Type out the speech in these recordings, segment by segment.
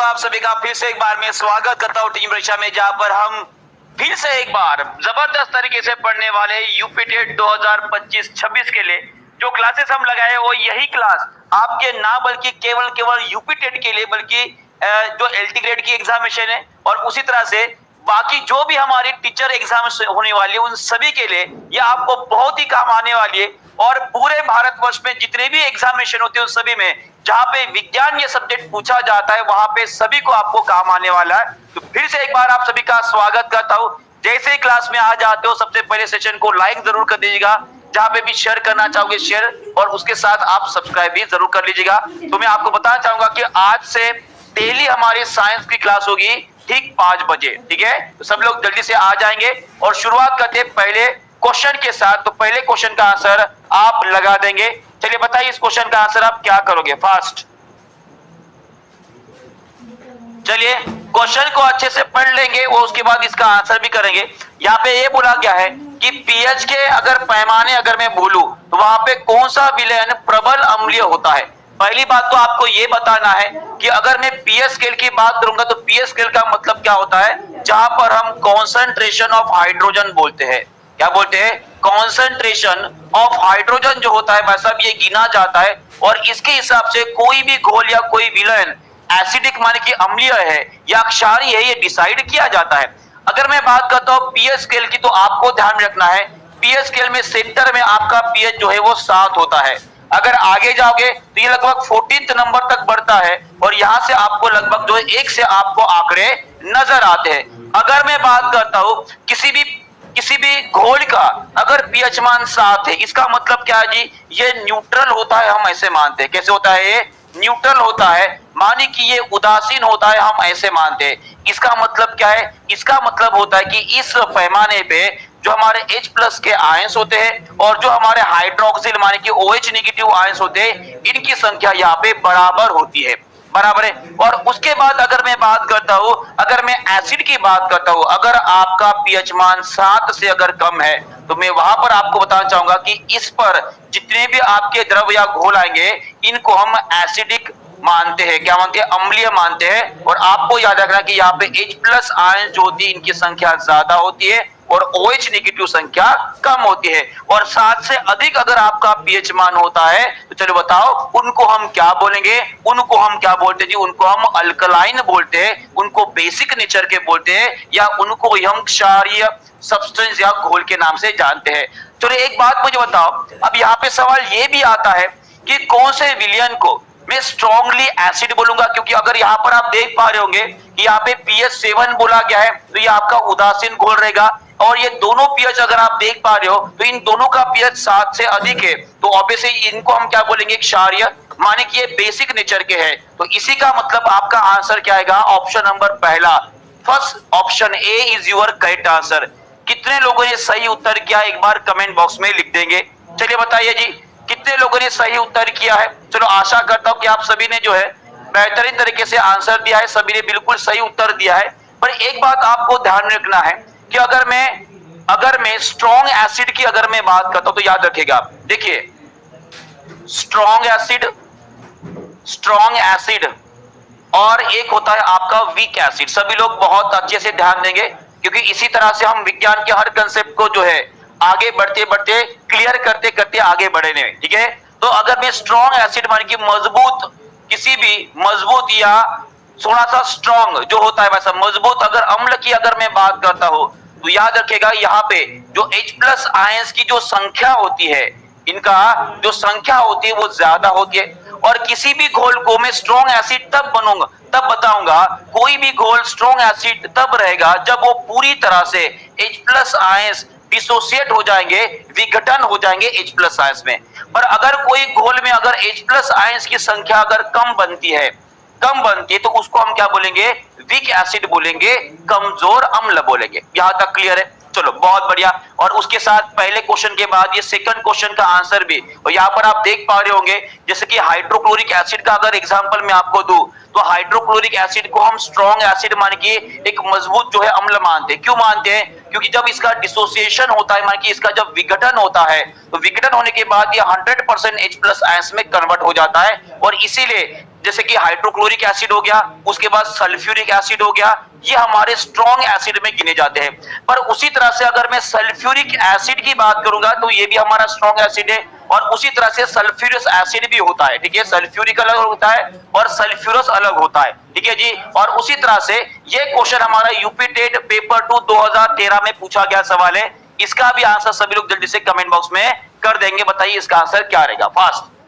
दोस्तों, आप सभी का फिर से एक बार मैं स्वागत करता हूँ टीम परीक्षा में, जहां पर हम फिर से एक बार जबरदस्त तरीके से पढ़ने वाले यूपी टेट 2025-26 के लिए जो क्लासेस हम लगाए वो यही क्लास आपके ना बल्कि केवल यूपी टेट के लिए बल्कि जो एलटी ग्रेड की एग्जामिनेशन है और उसी तरह से बाकी जो भी हमारी टीचर एग्जाम होने वाली है उन सभी के लिए यह आपको बहुत ही काम आने वाली है। और पूरे भारतवर्ष में जितने भी एग्जामिनेशन होते हैं उन सभी में जहां पे विज्ञान ये सब्जेक्ट पूछा जाता है वहां पे सभी को आपको काम आने वाला है। तो फिर से एक बार आप सभी का स्वागत करता हूं। जैसे ही क्लास में आ जाते हो सबसे पहले सेशन को लाइक जरूर कर दीजिएगा, जहां पे भी शेयर करना चाहोगे शेयर, और उसके साथ आप सब्सक्राइब भी जरूर कर लीजिएगा। तो मैं आपको बताना चाहूंगा कि आज से डेली हमारी साइंस की क्लास होगी ठीक 5 बजे, ठीक है। तो सब लोग जल्दी से आ जाएंगे और शुरुआत करते हैं पहले क्वेश्चन के साथ। तो पहले क्वेश्चन का आंसर आप लगा देंगे। चलिए बताइए इस क्वेश्चन का आंसर आप क्या करोगे फास्ट। चलिए क्वेश्चन को अच्छे से पढ़ लेंगे वो उसके बाद इसका आंसर भी करेंगे। यहाँ पे ये बोला गया है कि पीएच के अगर पैमाने अगर मैं बोलूं तो वहां पे कौन सा विलयन प्रबल अम्लीय होता है। पहली बात तो आपको ये बताना है कि अगर मैं पीएच स्केल की बात करूंगा तो पीएच स्केल का मतलब क्या होता है, जहां पर हम कॉन्सेंट्रेशन ऑफ हाइड्रोजन बोलते हैं। क्या बोलते हैं? कॉन्सेंट्रेशन ऑफ हाइड्रोजन जो होता है भाई साहब ये गिना जाता है और इसके हिसाब से कोई भी घोल या कोई विलयन एसिडिक माने कि अम्लीय है या क्षारीय है ये डिसाइड किया जाता है। अगर मैं बात करता हूं पीएच स्केल की तो आपको ध्यान में रखना है पीएच स्केल में सेंटर में आपका पीएच जो है वो 7 होता है। अगर आगे जाओगे तो ये लगभग 14th नंबर तक बढ़ता है और यहां से आपको लगभग जो है 1 से आपको आंकड़े नजर आते हैं। अगर मैं बात करता हूं किसी भी घोल का अगर पीएच मान 7 है इसका मतलब क्या है जी, ये न्यूट्रल होता है, हम ऐसे मानते हैं। कैसे होता है? ये न्यूट्रल होता है, माने कि ये उदासीन होता है, हम ऐसे मानते हैं। इसका मतलब क्या है? इसका मतलब होता है कि इस पैमाने पे जो हमारे H प्लस के आयंस होते हैं और जो हमारे हाइड्रोक्सिल माने कि OH नेगेटिव आयंस होते हैं इनकी संख्या यहाँ पे बराबर होती है, बराबर है। और उसके बाद अगर मैं बात करता हूं, अगर मैं एसिड की बात करता हूं, अगर आपका पीएच मान 7 से अगर कम है तो मैं वहां पर आपको बताना चाहूंगा कि इस पर जितने भी आपके द्रव या घोल आएंगे इनको हम एसिडिक मानते हैं। क्या मानते हैं? अम्लीय मानते हैं। और आपको याद रखना कि यहाँ पे H प्लस आयन जो होती है इनकी संख्या ज्यादा होती है और OH नेगेटिव संख्या कम होती है। और 7 से अधिक अगर आपका पीएच मान होता है तो चलो बताओ उनको हम क्या बोलेंगे? उनको हम क्या बोलते हैं जी? उनको हम अल्कलाइन बोलते हैं, उनको बेसिक नेचर के बोलते हैं या उनको हम क्षारीय सब्सटेंस या घोल के नाम से जानते हैं। चलो एक बात मुझे बताओ, अब यहाँ पे सवाल ये भी आता है कि कौन से विलयन को मैं स्ट्रॉन्गली एसिड बोलूंगा, क्योंकि अगर यहाँ पर आप देख पा रहे होंगे कि यहाँ पे पीएच 7 बोला गया है तो ये आपका उदासीन घोल रहेगा। और ये दोनों पीएच अगर आप देख पा रहे हो तो इन दोनों का पीएच 7 से अधिक है तो ऑब्वियसली इनको हम क्या बोलेंगे? क्षारीय, माने कि ये बेसिक नेचर के हैं। तो इसी का मतलब आपका आंसर क्या आएगा? ऑप्शन नंबर पहला, first option A is your correct answer. कितने लोगों ने सही उत्तर किया एक बार कमेंट बॉक्स में लिख देंगे। चलिए बताइए जी कितने लोगों ने सही उत्तर किया है। चलो आशा करता हूं कि आप सभी ने जो है बेहतरीन तरीके से आंसर दिया है, सभी ने बिल्कुल सही उत्तर दिया है। पर एक बात आपको ध्यान में रखना है कि अगर मैं स्ट्रॉन्ग एसिड की अगर मैं बात करता हूं तो याद रखिएगा, देखिए स्ट्रॉन्ग एसिड और एक होता है आपका वीक एसिड। सभी लोग बहुत अच्छे से ध्यान देंगे क्योंकि इसी तरह से हम विज्ञान के हर कंसेप्ट को जो है आगे बढ़ते बढ़ते क्लियर करते करते आगे बढ़ेंगे, ठीक है। तो अगर मैं स्ट्रॉन्ग एसिड मान की मजबूत, किसी भी मजबूत या थोड़ा सा स्ट्रॉन्ग जो होता है वैसा मजबूत अगर अम्ल की अगर मैं बात करता हूं तो याद रखिएगा यहाँ पे जो H प्लस आयंस की जो संख्या होती है, इनका जो संख्या होती है वो ज्यादा होती है। और किसी भी घोल को मैं स्ट्रॉन्ग एसिड तब बताऊंगा कोई भी घोल स्ट्रॉन्ग एसिड तब रहेगा जब वो पूरी तरह से H प्लस आयंस डिसोसिएट हो जाएंगे, विघटन हो जाएंगे H प्लस आयंस में। पर अगर कोई घोल में अगर H प्लस आयंस की संख्या अगर कम बनती है तो उसको हम क्या बोलेंगे? वीक एसिड बोलेंगे, कमजोर अम्ल बोलेंगे। यहां तक क्लियर है? चलो बहुत बढ़िया। और उसके साथ पहले क्वेश्चन के बाद ये सेकंड क्वेश्चन का आंसर भी, और यहाँ पर आप देख पा रहे होंगे जैसे कि हाइड्रोक्लोरिक एसिड का अगर एग्जांपल मैं आपको दूं तो हाइड्रोक्लोरिक एसिड को हम स्ट्रॉन्ग एसिड मान के एक मजबूत जो है अम्ल मानते हैं। क्यों मानते हैं? क्योंकि जब इसका डिसोसिएशन होता है, मान कि इसका जब विघटन होता है तो विघटन होने के बाद ये 100% H प्लस आयंस में कन्वर्ट हो जाता है और इसीलिए जैसे कि हाइड्रोक्लोरिक एसिड हो गया, उसके बाद सल्फ्यूरिक एसिड हो गया, ये हमारे स्ट्रॉन्ग एसिड में गिने जाते हैं। पर उसी तरह से अगर मैं सल्फ्यूरिक एसिड की बात करूंगा तो ये भी हमारा स्ट्रॉन्ग एसिड है, और उसी तरह से सल्फ्यूरस एसिड भी होता है, ठीक है, सल्फ्यूरिक अलग होता है और सल्फ्यूरस अलग होता है, ठीक है जी। और उसी तरह से ये क्वेश्चन हमारा यूपी टेट पेपर 2 2013 में पूछा गया सवाल है, इसका भी आंसर सभी लोग जल्दी से कमेंट बॉक्स में कर देंगे। बताइए इसका आंसर क्या रहेगा फास्ट।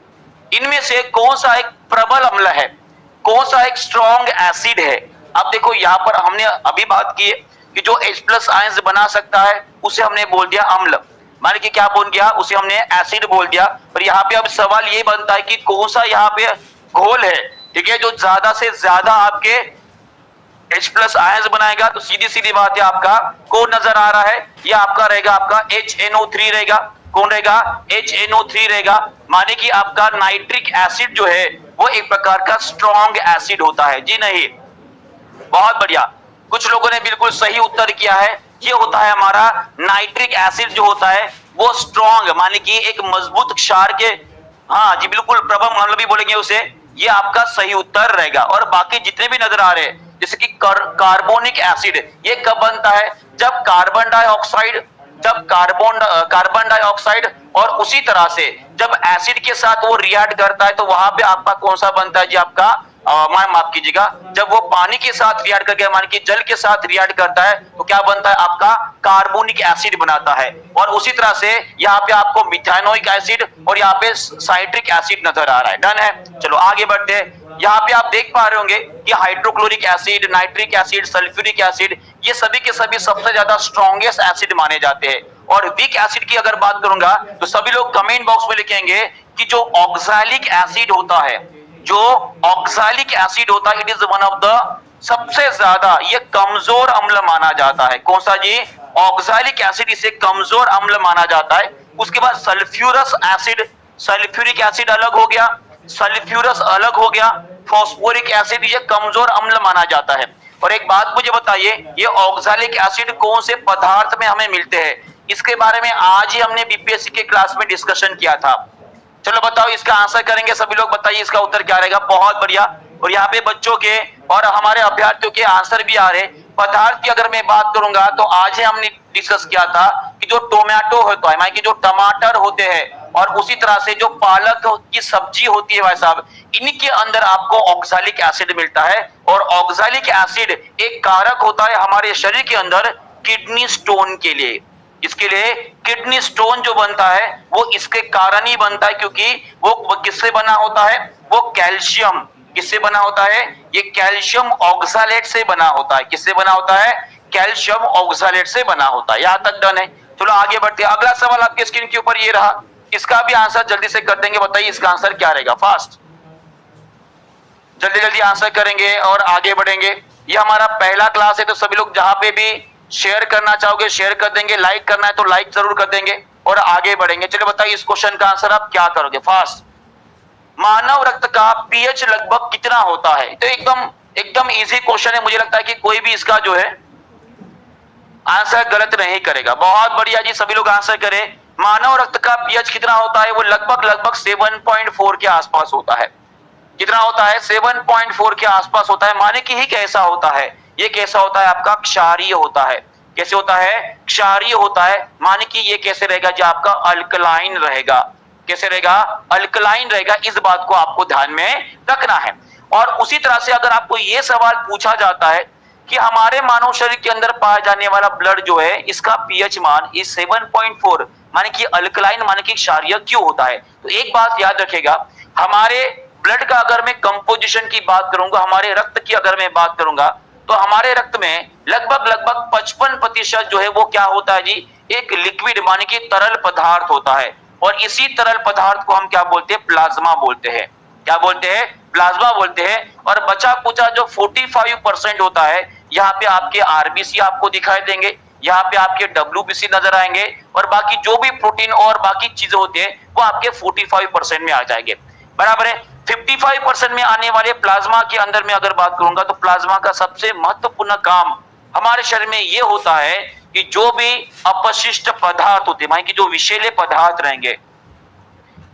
इनमें से कौन सा एक प्रबल अम्ल है, कौन सा एक स्ट्रॉन्ग एसिड है। अब देखो यहां पर हमने अभी बात की है कि जो H+ आयंस बना सकता है उसे हमने बोल दिया अम्ल, मान के क्या बोल दिया, उसे हमने एसिड बोल दिया। पर यहाँ पे अब सवाल ये बनता है कि कौन सा यहाँ पे घोल है, ठीक है, जो ज्यादा से ज्यादा आपके H+ आयंस बनाएगा। तो सीधी सीधी बात है, आपका कौन नजर आ रहा है, ये आपका रहेगा, आपका HNO3 रहेगा। कौन रहेगा, HNO3 रहेगा। माने कि आपका नाइट्रिक एसिड जो है वो एक प्रकार का स्ट्रॉन्ग एसिड होता है, जी नहीं, बहुत बढ़िया, कुछ लोगों ने बिल्कुल सही उत्तर किया है। ये होता है हमारा नाइट्रिक एसिड जो होता है वो स्ट्रॉन्ग, माने कि एक मजबूत क्षार के, हाँ जी बिल्कुल, प्रबल अम्ल भी बोलेंगे उसे, ये आपका सही उत्तर रहेगा। और बाकी जितने भी नजर आ रहे हैं जैसे कि कार्बोनिक एसिड, ये कब बनता है, जब कार्बन डाइऑक्साइड, कार्बन डाइऑक्साइड और उसी तरह से जब एसिड के साथ वो रिएक्ट करता है तो वहां पे आपका कौन सा बनता है जी, आपका माफ कीजिएगा, जब वो पानी के साथ रिएक्ट करके, मान कि जल के साथ रिएक्ट करता है तो क्या बनता है, आपका कार्बोनिक एसिड बनाता है। और उसी तरह से यहाँ पे आपको मिथानोइक एसिड और यहाँ पे साइट्रिक एसिड नजर आ रहा है। डन है, चलो आगे बढ़ते हैं। यहाँ पे आप देख पा रहे होंगे कि hydrochloric acid, nitric acid, sulphuric acid, ये सभी के सभी सबसे ज्यादा स्ट्रॉन्गेस्ट एसिड माने जाते हैं। और वीक एसिड की अगर बात करूंगा तो सभी लोग कमेंट बॉक्स में लिखेंगे कि जो ऑक्सैलिक एसिड होता है, जो ऑक्सैलिक एसिड होता है, it is one of the सबसे ज्यादा ये कमजोर अम्ल माना जाता है। कौन सा जी, ऑक्सैलिक एसिड, इसे कमजोर अम्ल माना जाता है। उसके बाद सल्फ्यूरस एसिड, सल्फ्यूरिक एसिड अलग हो गया, सल्फ्यूरस अलग हो गया, फॉस्फोरिक एसिड, ये कमजोर अम्ल माना जाता है। और एक बात मुझे बताइए, ये ऑक्सैलिक एसिड कौन से पदार्थ में हमें मिलते हैं, इसके बारे में आज ही हमने बीपीएससी के क्लास में डिस्कशन किया था। चलो बताओ इसका आंसर करेंगे सभी लोग, बताइए इसका उत्तर क्या रहेगा, बहुत बढ़िया। और यहाँ पे बच्चों के और हमारे अभ्यर्थियों के आंसर भी आ रहे। पदार्थ की अगर मैं बात करूंगा तो आज ही हमने डिस्कस किया था कि जो टोमेटो होता है, माने कि जो टमाटर होते हैं, और उसी तरह से जो पालक की सब्जी होती है भाई साहब, इनके अंदर आपको ऑक्सैलिक एसिड मिलता है। और ऑक्सैलिक एसिड एक कारक होता है हमारे शरीर के अंदर किडनी स्टोन के लिए। इसके लिए किडनी स्टोन जो बनता है वो इसके कारण ही बनता है, क्योंकि वो किससे बना होता है, वो कैल्शियम, किससे बना होता है, ये कैल्शियम ऑक्सैलेट से बना होता है। किससे बना होता है, कैल्शियम ऑक्सैलेट से बना होता है। यहां तक डन है, चलो आगे बढ़ते हैं। अगला सवाल आपके स्क्रीन के ऊपर ये रहा, इसका भी आंसर जल्दी से कर देंगे। बताइए इसका आंसर क्या रहेगा, फास्ट, जल्दी जल्दी आंसर करेंगे और आगे बढ़ेंगे। ये हमारा पहला क्लास है तो सभी लोग जहां पे भी शेयर करना चाहोगे शेयर कर देंगे, लाइक करना है तो लाइक जरूर कर देंगे और आगे बढ़ेंगे। चलिए बताइए इस क्वेश्चन का आंसर आप क्या करोगे, फास्ट। मानव रक्त का पीएच लगभग कितना होता है, तो एकदम इजी क्वेश्चन है, मुझे लगता है कि कोई भी इसका जो है आंसर गलत नहीं करेगा। बहुत बढ़िया जी, सभी लोग आंसर करें। मानव रक्त का पीएच कितना होता है, वो लगभग 7.4 के आसपास होता है। कितना होता है, 7.4 के आसपास होता है। माने कि ही कैसा होता है, ये कैसा होता है, आपका क्षारीय होता है। कैसे होता है, क्षारीय होता है। माने कि ये कैसे रहेगा जी, आपका अल्कलाइन रहेगा। कैसे रहेगा, अल्कलाइन रहेगा। इस बात को आपको ध्यान में रखना है। और उसी तरह से अगर आपको ये सवाल पूछा जाता है कि हमारे मानव शरीर के अंदर पाया जाने वाला ब्लड जो है, इसका पीएच मान इस 7.4 माने कि अल्कलाइन माने कि क्षारीय क्यों होता है, तो एक बात याद रखेगा, हमारे ब्लड का अगर मैं कंपोजिशन की बात करूंगा, हमारे रक्त की अगर मैं बात करूंगा, तो हमारे रक्त में लगभग 55% जो है वो क्या होता है जी, एक लिक्विड माने कि तरल पदार्थ होता है। और इसी तरल पदार्थ को हम क्या बोलते हैं, प्लाज्मा बोलते हैं। क्या बोलते हैं, प्लाज्मा बोलते हैं। और बचा कुचा जो 45% होता है, यहाँ पे आपके आरबीसी आपको दिखाई देंगे, यहाँ पे आपके डब्ल्यूबीसी नजर आएंगे, और बाकी जो भी प्रोटीन और बाकी चीजें होती है वो आपके 45% में आ जाएंगे। बराबर है। 55% में आने वाले प्लाज्मा के अंदर में अगर बात करूंगा तो प्लाज्मा का सबसे महत्वपूर्ण काम हमारे शरीर में ये होता है कि जो भी अपशिष्ट पदार्थ होते हैं, कि जो विषैले पदार्थ रहेंगे,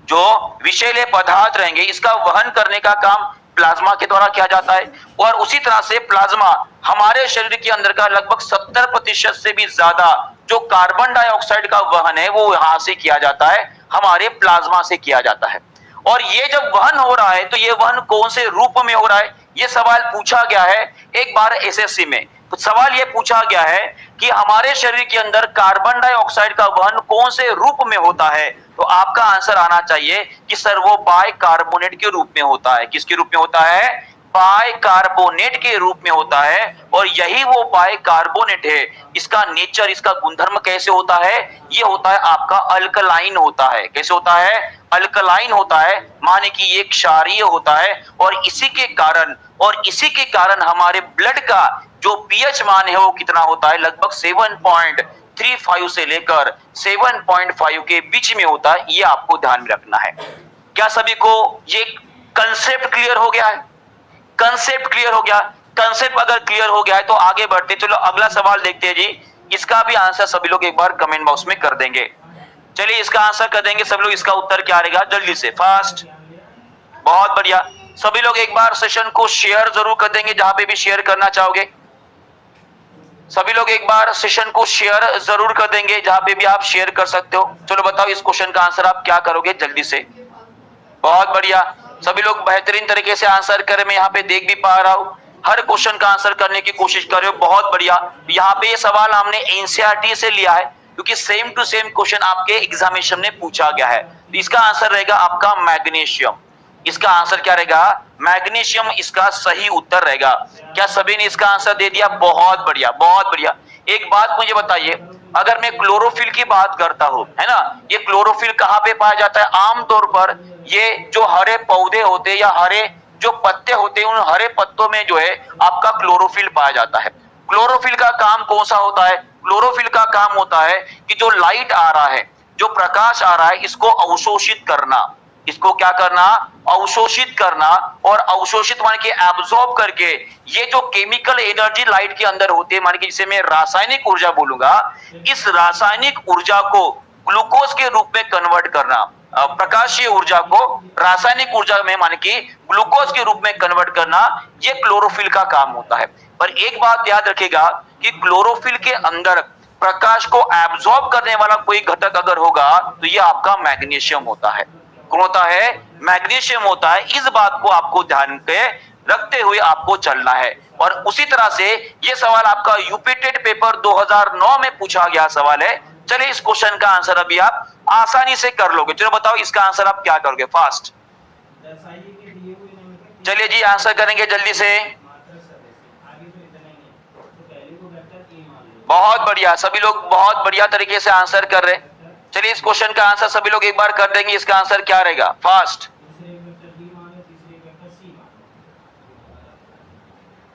जो विषैले पदार्थ रहेंगे, इसका वहन करने का काम प्लाज्मा के द्वारा किया जाता है। और उसी तरह से प्लाज्मा हमारे शरीर के अंदर का लगभग 70% से भी ज्यादा जो कार्बन डाइऑक्साइड का वहन है वो यहां से किया जाता है, हमारे प्लाज्मा से किया जाता है। और ये जब वहन हो रहा है तो ये वहन कौन से रूप में हो रहा है, ये सवाल पूछा गया है एक बार एसएससी में। तो सवाल ये पूछा गया है कि हमारे शरीर के अंदर कार्बन डाइऑक्साइड का वहन कौन से रूप में होता है, तो आपका आंसर आना चाहिए कि सर वो बाइकार्बोनेट के रूप में होता है। किसके रूप में होता है? बाइकार्बोनेट के रूप में होता है। और यही वो बाइकार्बोनेट है, इसका नेचर, इसका गुणधर्म कैसे होता है? ये होता है आपका अल्कलाइन होता है। कैसे होता है? अल्कलाइन होता है, माने कि ये क्षारीय होता है। और इसी के कारण हमारे ब्लड का जो पीएच मान है वो कितना होता है? लगभग 7.35 से लेकर 7.5 के बीच में होता है। ये आपको ध्यान में रखना है। क्या सभी को ये कंसेप्ट क्लियर हो गया है? कंसेप्ट क्लियर हो गया? कंसेप्ट अगर क्लियर हो गया है तो आगे बढ़ते। चलो अगला सवाल देखते हैं जी। इसका भी आंसर सभी लोग एक बार कमेंट बॉक्स में कर देंगे। चलिए इसका आंसर कर देंगे सब लोग। इसका उत्तर क्या रहेगा? जल्दी से, फास्ट। बहुत बढ़िया। सभी लोग एक बार सेशन को शेयर जरूर कर देंगे जहां पे भी शेयर करना चाहोगे। सभी लोग एक बार सेशन को शेयर जरूर कर देंगे जहां पे भी आप शेयर कर सकते हो। चलो बताओ इस क्वेश्चन का आंसर आप क्या करोगे जल्दी से। बहुत बढ़िया, सभी लोग बेहतरीन तरीके से आंसर कर, मैं यहाँ पे देख भी पा रहा हूँ। हर क्वेश्चन का आंसर करने की कोशिश कर रहे हो, बहुत बढ़िया। यहाँ पे ये सवाल हमने एनसीईआरटी से लिया है क्योंकि सेम टू सेम क्वेश्चन आपके एग्जामिनेशन में पूछा गया है। तो इसका आंसर रहेगा आपका मैग्नीशियम। इसका आंसर क्या रहेगा? मैग्नीशियम इसका सही उत्तर रहेगा। क्या सभी ने इसका आंसर दे दिया? बहुत बढ़िया, बहुत बढ़िया। एक बात मुझे बताइए, अगर मैं क्लोरोफिल की बात करता हूं, है ना, ये क्लोरोफिल कहां पे पाया जाता है? आमतौर पर ये जो हरे पौधे होते हैं या हरे जो पत्ते होते हैं, उन हरे पत्तों में जो है आपका क्लोरोफिल पाया जाता है। क्लोरोफिल का काम कौन सा होता है? क्लोरोफिल का काम होता है कि जो लाइट आ रहा है, जो प्रकाश आ रहा है, इसको अवशोषित करना। इसको क्या करना? अवशोषित करना। और अवशोषित मान के एब्जॉर्ब करके ये जो केमिकल एनर्जी लाइट के अंदर होती है, मान के जिसे मैं रासायनिक ऊर्जा बोलूंगा, इस रासायनिक ऊर्जा को ग्लूकोज के रूप में कन्वर्ट करना, प्रकाशीय ऊर्जा को रासायनिक ऊर्जा में मान के ग्लूकोज के रूप में कन्वर्ट करना, ये क्लोरोफिल का काम होता है। पर एक बात याद रखेगा कि क्लोरोफिल के अंदर प्रकाश को एब्जॉर्ब करने वाला कोई घटक अगर होगा तो ये आपका मैग्नीशियम होता है। कौन होता है? मैग्नीशियम होता है। इस बात को आपको ध्यान पे रखते हुए आपको चलना है। और उसी तरह से ये सवाल आपका यूपी टेट पेपर 2009 में पूछा गया सवाल है। चलिए इस क्वेश्चन का आंसर अभी आप आसानी से कर लोगे। चलो बताओ इसका आंसर आप क्या करोगे? फास्ट। चलिए जी आंसर करेंगे जल्दी से। बहुत बढ़िया, सभी लोग बहुत बढ़िया तरीके से आंसर कर रहे हैं। चलिए इस क्वेश्चन का आंसर सभी लोग एक बार कर देंगे। इसका आंसर क्या रहेगा? फास्ट।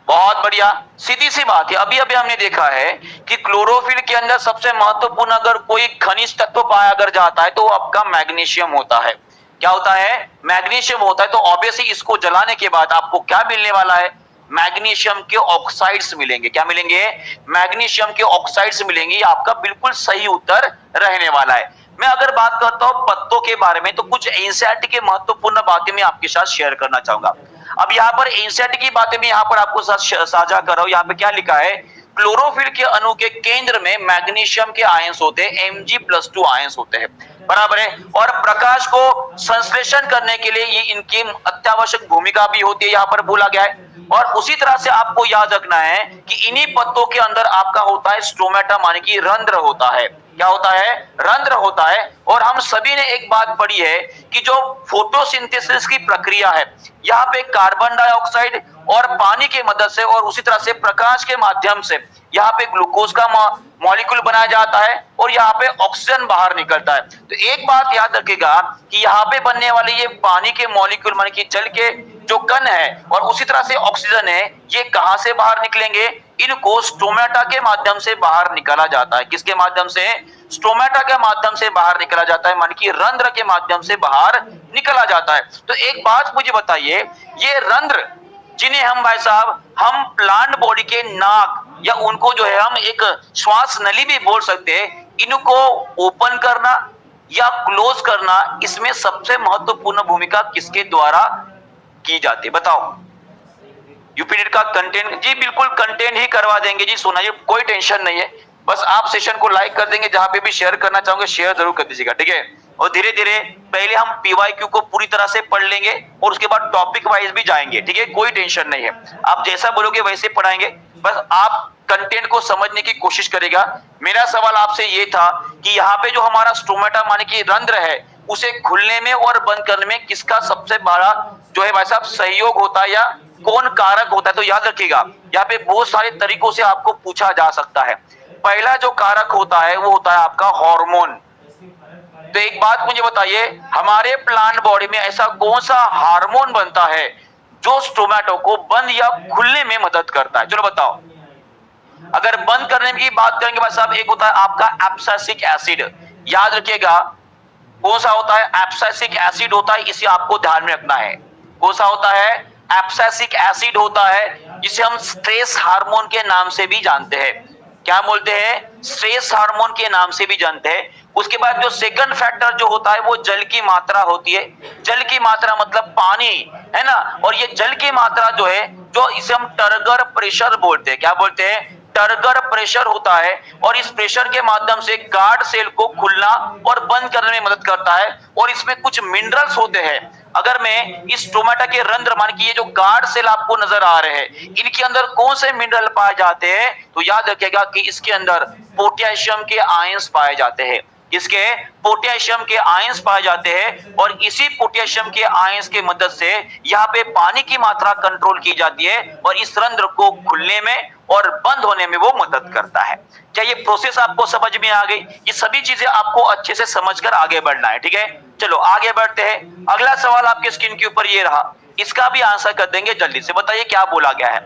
बहुत बढ़िया, सीधी सी बात है। अभी अभी हमने देखा है कि क्लोरोफिल के अंदर सबसे महत्वपूर्ण अगर कोई खनिज तत्व पाया अगर जाता है तो आपका मैग्नीशियम होता है। क्या होता है? मैग्नीशियम होता है। तो ऑब्वियसली इसको जलाने के बाद आपको क्या मिलने वाला है? मैग्नीशियम के ऑक्साइड्स मिलेंगे। क्या मिलेंगे? मैग्नीशियम के ऑक्साइड्स मिलेंगे। आपका बिल्कुल सही उत्तर रहने वाला है। मैं अगर बात करता हूं पत्तों के बारे में तो कुछ एनसीईआरटी के महत्वपूर्ण बातें मैं आपके साथ शेयर करना चाहूंगा। अब यहाँ पर एनसीईआरटी की बातें मैं यहाँ पर आपको साझा कर रहा हूं। यहाँ पे क्या लिखा है? क्लोरोफिल के अणु के केंद्र में मैग्नीशियम के आयंस होते हैं, Mg+2 आयंस होते हैं, बराबर है। और प्रकाश को संश्लेषण करने के लिए ये इनकी अत्यावश्यक भूमिका भी होती है, यहाँ पर बोला गया है। और उसी तरह से आपको याद रखना है कि इन्हीं पत्तों के अंदर आपका होता है स्टोमेटा, माने कि रंध्र होता है। क्या होता है? रंध्र होता है। और हम सभी ने एक बात पढ़ी है कि जो फोटोसिंथेसिस की प्रक्रिया है, यहाँ पे कार्बन डाइऑक्साइड और पानी के मदद से और उसी तरह से प्रकाश के माध्यम से यहाँ पे ग्लूकोज का मॉलिक्यूल बनाया जाता है और यहाँ पे ऑक्सीजन बाहर निकलता है। तो एक बात याद रखेगा कि यहाँ पे बनने वाले ये पानी के मॉलिक्यूल माने कि जल के जो कण है और उसी तरह से ऑक्सीजन है, ये कहां से बाहर निकलेंगे? इनको स्टोमेटा के माध्यम से बाहर निकाला जाता है। किसके माध्यम से? स्टोमेटा के माध्यम से बाहर निकाला जाता है, माने कि रंध्र के माध्यम से बाहर निकाला जाता है। तो एक बात मुझे बताइए, ये रंध्र जिन्हें हम भाई साहब हम प्लांट बॉडी के नाक या उनको जो है हम एक श्वास नली भी बोल सकते हैं, इनको ओपन करना या क्लोज करना, इसमें सबसे महत्वपूर्ण भूमिका किसके द्वारा की जाती है? बताओ। यूपी नीट का कंटेंट, जी बिल्कुल कंटेंट ही करवा देंगे जी, सुनाइए, कोई टेंशन नहीं है। बस आप सेशन को लाइक कर देंगे, जहां पे भी शेयर करना चाहोगे शेयर जरूर कर दीजिएगा, ठीक है। और धीरे धीरे पहले हम पीवाईक्यू को पूरी तरह से पढ़ लेंगे और उसके बाद टॉपिक वाइज भी जाएंगे, ठीक है, कोई टेंशन नहीं है। आप जैसा बोलोगे वैसे पढ़ाएंगे, बस आप कंटेंट को समझने की कोशिश करेगा। मेरा सवाल आपसे ये था कि यहाँ पे जो हमारा स्टोमेटा माने कि रंध्र है, उसे खुलने में और बंद करने में किसका सबसे बड़ा जो है भाई साहब सहयोग होता है, या कौन कारक होता है? तो याद रखिएगा, यहाँ पे बहुत सारे तरीकों से आपको पूछा जा सकता है। पहला जो कारक होता है वो होता है आपका हार्मोन। तो एक बात मुझे बताइए, हमारे प्लांट बॉडी में ऐसा कौन सा हार्मोन बनता है जो स्टोमेटो को बंद या खुलने में मदद करता है? चलो बताओ। अगर बंद करने की बात करेंगे भाई साहब, एक होता है आपका एब्सिसिक एसिड। याद रखिएगा, कौन सा होता है? एब्सिसिक एसिड होता है, इसे आपको ध्यान में रखना है। कौन सा होता है? एब्सिसिक एसिड होता है, जिसे हम स्ट्रेस हार्मोन के नाम से भी जानते हैं। क्या बोलते हैं? स्ट्रेस हार्मोन के नाम से भी जानते हैं। उसके बाद जो सेकंड फैक्टर जो होता है वो जल की मात्रा होती है। जल की मात्रा मतलब पानी, है ना। और ये जल की मात्रा जो है, जो इसे हम टर्गर प्रेशर बोलते हैं। क्या बोलते हैं? टर्गर प्रेशर होता है, और इस प्रेशर के माध्यम से गार्ड सेल को खुलना और बंद करने में मदद करता है। और इसमें कुछ मिनरल्स होते हैं। अगर मैं इस स्टोमेटा के रंध्र मान की ये जो गार्ड सेल आपको नजर आ रहे हैं, इनके अंदर कौन से मिनरल पाए जाते हैं? तो याद रखिएगा कि इसके अंदर पोटेशियम के आयंस पाए जाते हैं। इसके पोटेशियम के आयंस पाए जाते हैं, और इसी पोटेशियम के आयंस के मदद से यहाँ पे पानी की मात्रा कंट्रोल की जाती है, और इस रंध्र को खुलने में और बंद होने में वो मदद करता है। क्या ये प्रोसेस आपको समझ में आ गई? ये सभी चीजें आपको अच्छे से समझकर आगे बढ़ना है, ठीक है। चलो आगे बढ़ते हैं। अगला सवाल आपके स्क्रीन के ऊपर ये रहा, इसका भी आंसर कर देंगे जल्दी से। बताइए क्या बोला गया है।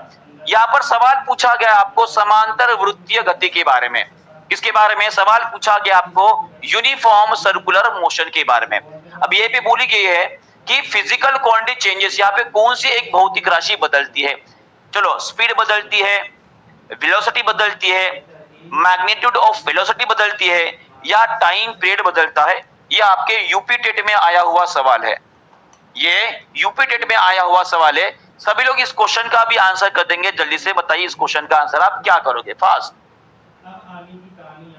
यहाँ पर सवाल पूछा गया आपको समांतर वृत्तीय गति के बारे में। इसके बारे में सवाल पूछा गया आपको यूनिफॉर्म सर्कुलर मोशन के बारे में। अब ये भी बोली गई है कि फिजिकल क्वांटिटी चेंजेस, यहाँ पे कौन सी एक भौतिक राशि बदलती है? चलो, स्पीड बदलती है, वेलोसिटी बदलती है, मैग्नीट्यूड ऑफ वेलोसिटी बदलती है, या टाइम पीरियड बदलता है? ये आपके यूपी टेट में आया हुआ सवाल है। ये यूपी टेट में आया हुआ सवाल है। सभी लोग इस क्वेश्चन का भी आंसर कर देंगे जल्दी से। बताइए इस क्वेश्चन का आंसर आप क्या करोगे? फास्ट।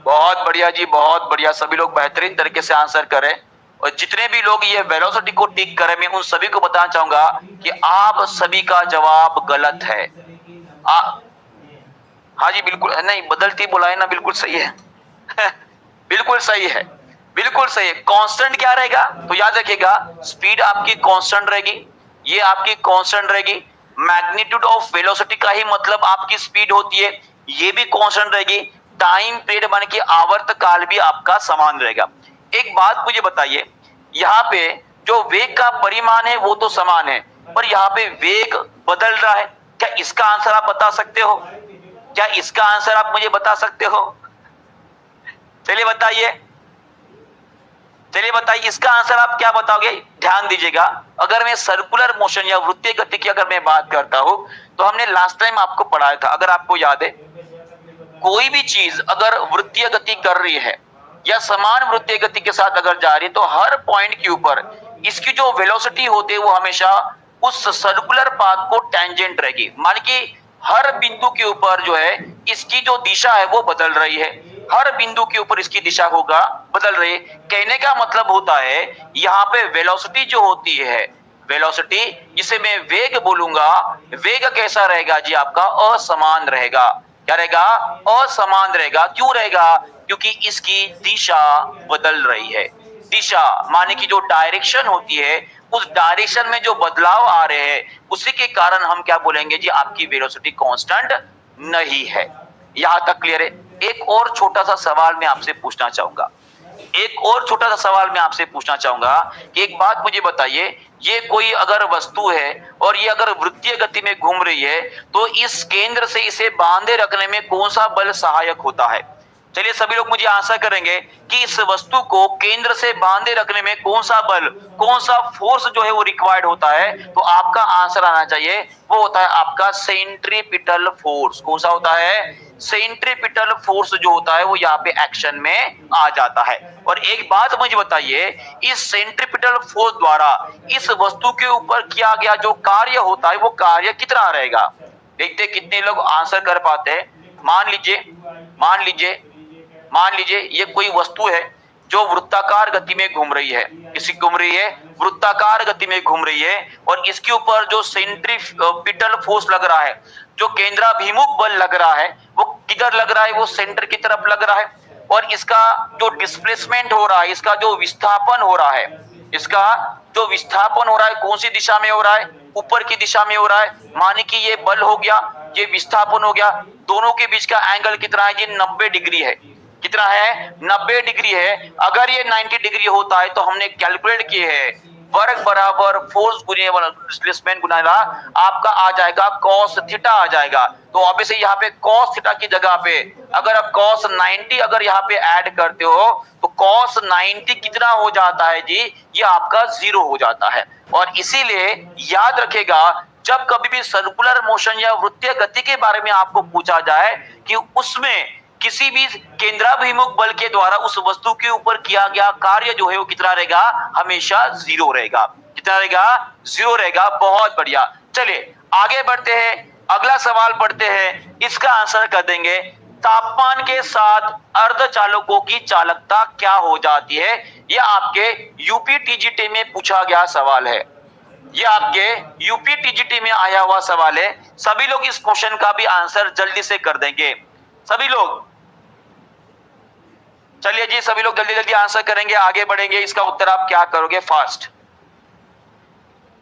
बहुत बढ़िया जी, बहुत बढ़िया। सभी लोग बेहतरीन तरीके से आंसर करें। और जितने भी लोग ये वेलोसिटी को टिक करें, मैं उन सभी को बताना चाहूंगा कि आप सभी का जवाब गलत है। हाँ जी बिल्कुल नहीं, बदलती बोला है ना, बिल्कुल सही है। बिल्कुल सही है, बिल्कुल सही है। कांस्टेंट क्या रहेगा? तो याद रखिएगा, स्पीड आपकी कांस्टेंट रहेगी, ये आपकी कांस्टेंट रहेगी। मैग्नीट्यूड ऑफ वेलोसिटी का ही मतलब आपकी स्पीड होती है, ये भी कांस्टेंट रहेगी। टाइम पीरियड मान के आवर्त काल भी आपका समान रहेगा। एक बात मुझे बताइए, यहाँ पे जो वेग का परिमाण है वो तो समान है, पर यहाँ पे वेग बदल रहा है। क्या इसका आंसर आप बता सकते हो? क्या इसका आंसर आप मुझे बता सकते हो? चलिए बताइए, चलिए बताइए इसका आंसर आप क्या बताओगे? ध्यान दीजिएगा, अगर मैं सर्कुलर मोशन या वृत्तीय गति की अगर मैं बात करता हूं, तो हमने लास्ट टाइम आपको पढ़ाया था, अगर आपको याद है, कोई भी चीज अगर वृत्तीय गति कर रही है या समान वृत्तीय गति के साथ अगर जा रही है, तो हर पॉइंट के ऊपर इसकी जो वेलोसिटी होती है वो हमेशा उस सर्कुलर पाथ को टेंजेंट रहेगी। मान कि हर बिंदु के ऊपर जो है इसकी जो दिशा है वो बदल रही है, हर बिंदु के ऊपर इसकी दिशा होगा बदल रही है। कहने का मतलब होता है यहाँ पे वेलोसिटी जो होती है, वेलोसिटी जिसे मैं वेग बोलूंगा, वेग कैसा रहेगा जी? आपका असमान रहेगा। क्या रहेगा? असमान रहेगा। क्यों रहेगा? क्योंकि इसकी दिशा बदल रही है। दिशा माने की जो डायरेक्शन होती है, उस डायरेक्शन में जो बदलाव आ रहे हैं, उसी के कारण हम क्या बोलेंगे जी? आपकी वेलोसिटी कांस्टेंट नहीं है। यहां तक क्लियर है? एक और छोटा सा सवाल मैं आपसे पूछना चाहूंगा, एक और छोटा सा सवाल मैं आपसे पूछना चाहूंगा कि एक बात मुझे बताइए, ये कोई अगर वस्तु है और ये अगर वृत्तीय गति में घूम रही है, तो इस केंद्र से इसे बांधे रखने में कौन सा बल सहायक होता है? चलिए सभी लोग मुझे आंसर करेंगे कि इस वस्तु को केंद्र से बांधे रखने में कौन सा बल, कौन सा फोर्स जो है वो रिक्वायर्ड होता है? तो आपका आंसर आना चाहिए, वो होता है आपका सेंट्रीपिटल फोर्स। कौन सा होता है? सेंट्रीपिटल फोर्स जो होता है वो यहाँ पे एक्शन में आ जाता है। और एक बात मुझे बताइए, इस सेंट्रीपिटल फोर्स द्वारा इस वस्तु के ऊपर किया गया जो कार्य होता है वो कार्य कितना रहेगा? देखते कितने लोग आंसर कर पाते हैं। मान लीजिए ये कोई वस्तु है जो वृत्ताकार गति में घूम रही है। किसी घूम रही है? वृत्ताकार गति में घूम रही है। और इसके ऊपर जो सेंट्रीपिटल फोर्स लग रहा है, जो केंद्राभिमुख बल लग रहा है, वो किधर लग रहा है? वो सेंटर की तरफ लग रहा है। और इसका जो डिस्प्लेसमेंट हो रहा है, इसका जो विस्थापन हो रहा है, कौन सी दिशा में हो रहा है? ऊपर की दिशा में हो रहा है। माने कि ये बल हो गया, ये विस्थापन हो गया, दोनों के बीच का एंगल कितना है? ये 90 डिग्री है। कितना है? 90 डिग्री है। अगर ये 90 डिग्री होता है तो हमने कैलकुलेट किए हैं, वर्ग बराबर फोर्स गुने डिस्प्लेसमेंट गुना आपका आ जाएगा cos थीटा आ जाएगा। तो ऑब्वियसली यहाँ पे cos थीटा की जगह पे अगर आप cos 90 अगर यहाँ पे ऐड करते हो तो cos 90 कितना हो जाता है जी? ये आपका 0 हो जाता है। और इसीलिए याद रखेगा, जब कभी भी सर्कुलर मोशन या वृत्तीय गति के बारे में आपको पूछा जाए कि उसमें किसी भी केंद्राभिमुख बल के द्वारा उस वस्तु के ऊपर किया गया कार्य जो है वो कितना रहेगा? हमेशा 0 रहेगा। कितना रहेगा? 0 रहेगा। बहुत बढ़िया। चलिए आगे बढ़ते हैं, अगला सवाल पढ़ते हैं, इसका आंसर कर देंगे। तापमान के साथ अर्धचालकों की चालकता क्या हो जाती है? यह आपके यूपी टीजीटी में पूछा गया सवाल है। यह आपके यूपी टीजीटी में आया हुआ सवाल है। सभी लोग इस क्वेश्चन का भी आंसर जल्दी से कर देंगे। सभी लोग चलिए जी, सभी लोग जल्दी जल्दी आंसर करेंगे, आगे बढ़ेंगे। इसका उत्तर आप क्या करोगे? Fast.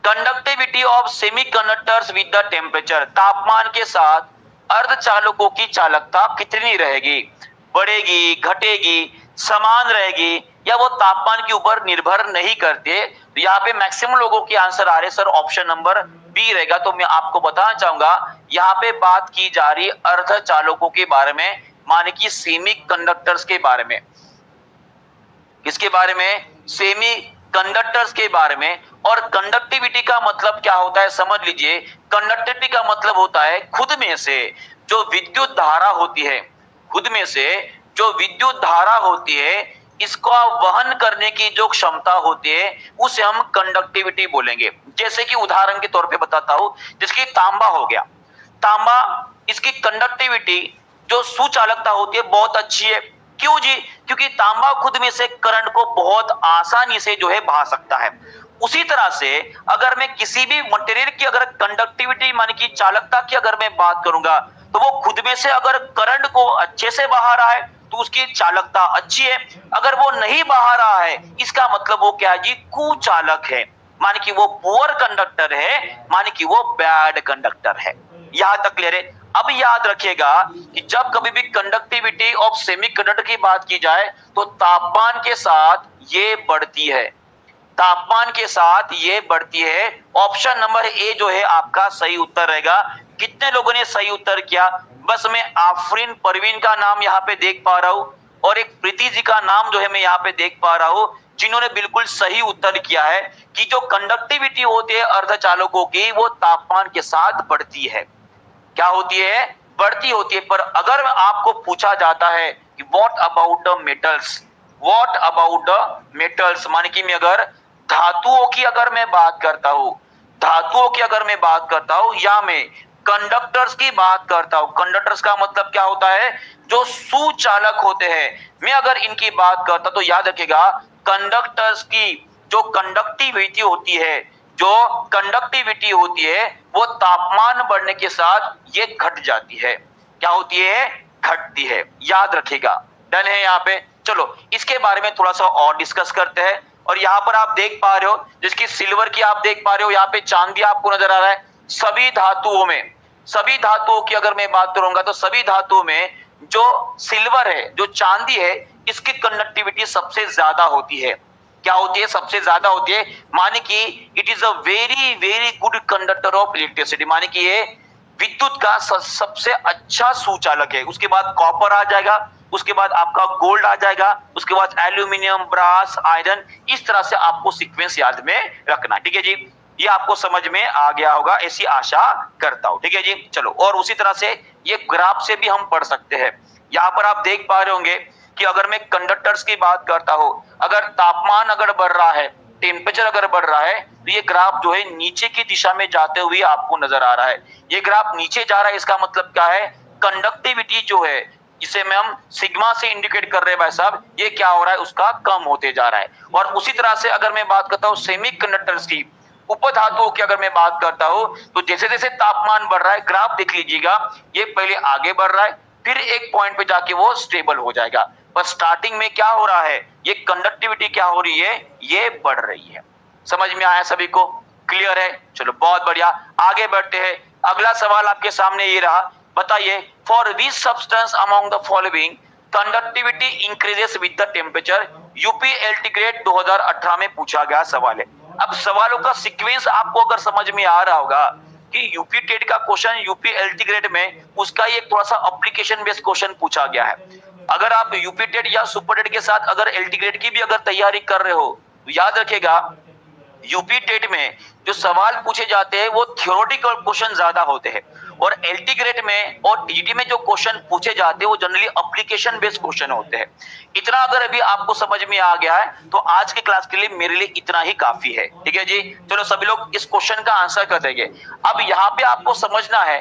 Conductivity of semiconductors with the temperature, तापमान के साथ अर्धचालकों की चालकता कितनी रहेगी? बढ़ेगी, घटेगी, समान रहेगी, या वो तापमान के ऊपर निर्भर नहीं करते? तो यहाँ पे मैक्सिमम लोगों के आंसर आ रहे सर ऑप्शन नंबर बी रहेगा। तो मैं आपको बताना चाहूंगा, यहाँ पे बात की जा रही अर्धचालकों के बारे में, माने कि सेमी कंडक्टर्स के बारे में। किसके बारे में? सेमी कंडक्टर्स के बारे में। और कंडक्टिविटी का मतलब क्या होता है समझ लीजिए। कंडक्टिविटी का मतलब होता है खुद में से जो विद्युत धारा होती है, खुद में से जो विद्युत धारा होती है, इसको वहन करने की जो क्षमता होती है उसे हम कंडक्टिविटी बोलेंगे। जैसे कि उदाहरण के तौर पे बताता हूं, जिसकी तांबा हो गया, तांबा, इसकी कंडक्टिविटी जो सुचालकता होती है बहुत अच्छी है। क्यों जी? क्योंकि तांबा खुद में से करंट को बहुत आसानी से जो है बहा सकता है। उसी तरह से अगर मैं किसी भी मटेरियल की अगर कंडक्टिविटी माने की चालकता की अगर मैं बात करूंगा, तो वो खुद में से अगर करंट को अच्छे से बहा रहा है तो उसकी चालकता अच्छी है। अगर वो नहीं बहा रहा है, इसका मतलब वो क्या है जी? कुचालक है, माने कि वो पुअर कंडक्टर है, माने कि वो बैड कंडक्टर है। यहां तक क्लियर है? अब याद रखिएगा कि जब कभी भी कंडक्टिविटी ऑफ सेमीकंडक्टर की बात की जाए तो तापमान के साथ ये बढ़ती है, तापमान के साथ ये बढ़ती है। ऑप्शन नंबर ए जो है आपका सही उत्तर रहेगा। कितने लोगों ने सही उत्तर किया? बस मैं आफरीन परवीन का नाम यहाँ पे देख पा रहा हूं और एक प्रीति जी का नाम जो है मैं यहाँ पे देख पा रहा हूं, जिन्होंने बिल्कुल सही उत्तर किया है कि जो कंडक्टिविटी होती है अर्धचालकों की वो तापमान के साथ बढ़ती है। क्या होती है? बढ़ती होती है। पर अगर आपको पूछा जाता है कि what about the metals, what about the metals, माने कि मैं अगर धातुओं की अगर मैं बात करता हूं, धातुओं की अगर मैं बात करता हूं, या मैं कंडक्टर्स की बात करता हूं, कंडक्टर्स का मतलब क्या होता है? जो सुचालक होते हैं। मैं अगर इनकी बात करता तो याद रखिएगा, कंडक्टर्स की जो कंडक्टिविटी होती है, जो कंडक्टिविटी होती है वो तापमान बढ़ने के साथ ये घट जाती है। क्या होती है? घटती है। याद रखिएगा। डन है यहाँ पे? चलो इसके बारे में थोड़ा सा और डिस्कस करते हैं। और यहाँ पर आप देख पा रहे हो, जिसकी सिल्वर की आप देख पा रहे हो, यहाँ पे चांदी आपको नजर आ रहा है। सभी धातुओं में, सभी धातुओं की अगर मैं बात करूंगा तो सभी धातुओं में जो सिल्वर है, जो चांदी है, इसकी कंडक्टिविटी सबसे ज्यादा होती है। क्या होती है? सबसे ज्यादा होती है। माने कि it is a very very good conductor of electricity, माने कि ये विद्युत का सबसे अच्छा सुचालक है। उसके बाद कॉपर आ जाएगा, उसके बाद आपका गोल्ड आ जाएगा, उसके बाद एल्यूमिनियम, ब्रास, आयरन। इस तरह से आपको सीक्वेंस याद में रखना। ठीक है जी? ये आपको समझ में आ गया होगा, ऐसी आशा करता हूं। ठीक है जी, चलो। और उसी तरह से ये ग्राफ से भी हम पढ़ सकते हैं। यहाँ पर आप देख पा रहे होंगे कि अगर मैं कंडक्टर्स की बात करता हूं, अगर तापमान अगर बढ़ रहा है, टेम्परेचर अगर बढ़ रहा है, तो ये ग्राफ जो है नीचे की दिशा में जाते हुए आपको नजर आ रहा है। ये ग्राफ नीचे जा रहा है, इसका मतलब क्या है, कंडक्टिविटी जो है, जिसे में हम सिग्मा से इंडिकेट कर रहे हैं भाई साहब, ये क्या हो रहा है, उसका कम होते जा रहा है। और उसी तरह से अगर मैं बात करता हूँ सेमीकंडक्टर्स की, उपधातुओं की अगर मैं बात करता हूं, तो जैसे जैसे तापमान बढ़ रहा है, ग्राफ देख लीजिएगा, ये पहले आगे बढ़ रहा है, फिर एक पॉइंट पे जाके वो स्टेबल हो जाएगा। पर स्टार्टिंग में क्या हो रहा है, ये कंडक्टिविटी क्या हो रही है, ये बढ़ रही है। समझ में आया सभी को, क्लियर है? चलो बहुत बढ़िया, आगे बढ़ते हैं। अगला सवाल आपके सामने ये रहा, बताइए for which substance among the following conductivity increases with the temperature. UP LT grade 2018 में पूछा गया सवाल है। अब सवालों का सीक्वेंस आपको अगर समझ में आ रहा होगा कि यूपी टेट का क्वेश्चन यूपी एलटी ग्रेड में, उसका ये थोड़ा सा एप्लीकेशन बेस्ड क्वेश्चन पूछा गया है। अगर आप यूपी टेट या सुपर टेट के साथ अगर एलटी ग्रेड की भी अगर तैयारी कर रहे हो, तो याद रखिएगा यूपी टेट में जो सवाल पूछे जाते हैं वो थ्योरेटिकल क्वेश्चन ज्यादा होते हैं, और एलटी ग्रेड में और टीटी में जो क्वेश्चन पूछे जाते हैं वो जनरली एप्लीकेशन बेस्ड क्वेश्चन होते हैं। इतना अगर अभी आपको समझ में आ गया है तो आज के क्लास के लिए मेरे लिए इतना ही काफी है। ठीक है जी, चलो सभी लोग इस क्वेश्चन का आंसर कर देंगे। अब यहाँ पे आपको समझना है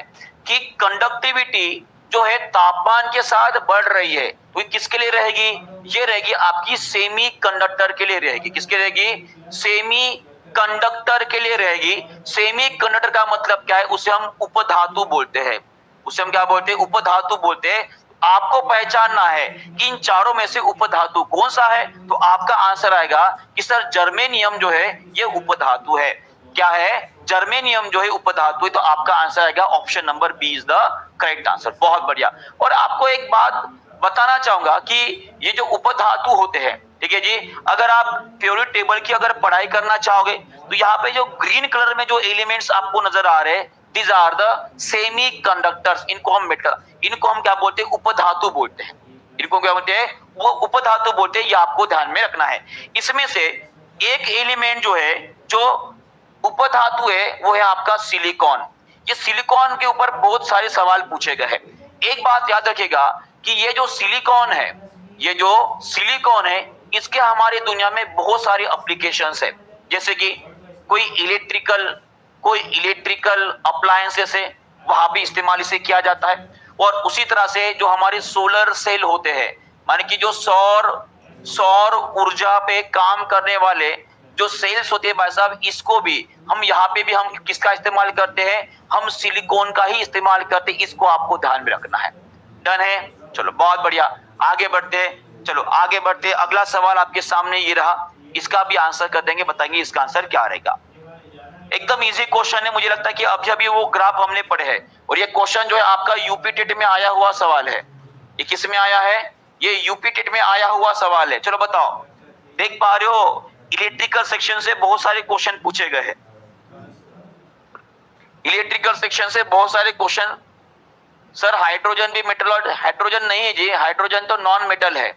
कि कंडक्टिविटी जो है तापमान के साथ बढ़ रही है, तो किसके लिए रहेगी, ये रहेगी आपकी सेमी कंडक्टर के लिए रहेगी। किसके रहेगी, सेमी कंडक्टर के लिए रहेगी। सेमी कंडक्टर का मतलब क्या है, उसे हम उपधातु बोलते हैं। उसे हम क्या बोलते हैं, उपधातु बोलते हैं। आपको पहचानना है कि इन चारों में से उपधातु कौन सा है, तो आपका आंसर आएगा कि सर जर्मेनियम जो है ये उपधातु है। क्या है, जर्मेनियम जो है उपधातु है, तो आपका आंसर आएगा option number B is the correct answer. बहुत बढ़िया। और आपको एक बात बताना चाहूंगा कि ये जो उपधातु होते हैं, ठीक है जी, अगर आप पीरियोडिक टेबल की अगर पढ़ाई करना चाहोगे, तो यहाँ पे जो ग्रीन कलर में जो एलिमेंट्स आपको नजर आ रहे हैं, these are the semiconductors. इनको हम मेटल, इनको हम क्या बोलते हैं, उपधातु बोलते हैं। इनको क्या बोलते हैं, वो उपधातु बोलते हैं। ये आपको ध्यान में रखना है। इसमें से एक एलिमेंट जो है, जो उपधातु है, वो है आपका सिलिकॉन। ये सिलिकॉन के ऊपर बहुत सारे सवाल पूछे गए हैं। एक बात याद रखिएगा कि ये जो सिलिकॉन है, ये जो सिलिकॉन है, इसके हमारी दुनिया में बहुत सारी एप्लीकेशंस है। जैसे कि कोई इलेक्ट्रिकल अप्लायंसेस है, वहां भी इस्तेमाल इसे किया जाता है। और उसी तरह से जो हमारे सोलर सेल होते हैं, माने कि जो सौर ऊर्जा पे काम करने वाले जो सेल्स होते हैं भाई साहब, इसको भी हम यहाँ पे भी हम किसका इस्तेमाल करते हैं, हम सिलिकॉन का ही इस्तेमाल करते हैं। इसको आपको ध्यान में रखना है। डन है? चलो बहुत बढ़िया, आगे बढ़ते हैं। चलो आगे बढ़ते हैं। अगला सवाल आपके सामने ये रहा, इसका भी आंसर कर देंगे, बताएंगे इसका आंसर क्या रहेगा। एकदम इजी क्वेश्चन है। मुझे लगता है कि अभी अभी वो ग्राफ हमने पढ़े हैं, और ये क्वेश्चन जो है आपका यूपी टेट में आया हुआ सवाल है। ये किस में आया है, ये यूपी टेट में आया हुआ सवाल है। चलो बताओ, देख पा रहे हो इलेक्ट्रिकल सेक्शन से बहुत सारे क्वेश्चन पूछे गए हैं। इलेक्ट्रिकल सेक्शन से बहुत सारे क्वेश्चन। सर हाइड्रोजन भी मेटल, और हाइड्रोजन नहीं है जी, हाइड्रोजन तो नॉन मेटल है।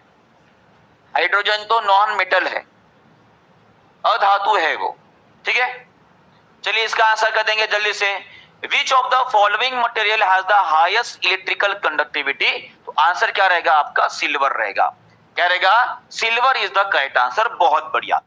हाइड्रोजन तो नॉन मेटल है, अधातु है वो। ठीक है, चलिए इसका आंसर कर देंगे जल्दी से। Which of the following material has the highest electrical conductivity. तो आंसर क्या रहेगा आपका, सिल्वर रहेगा। क्या रहेगा, silver is the correct answer. बहुत बढ़िया।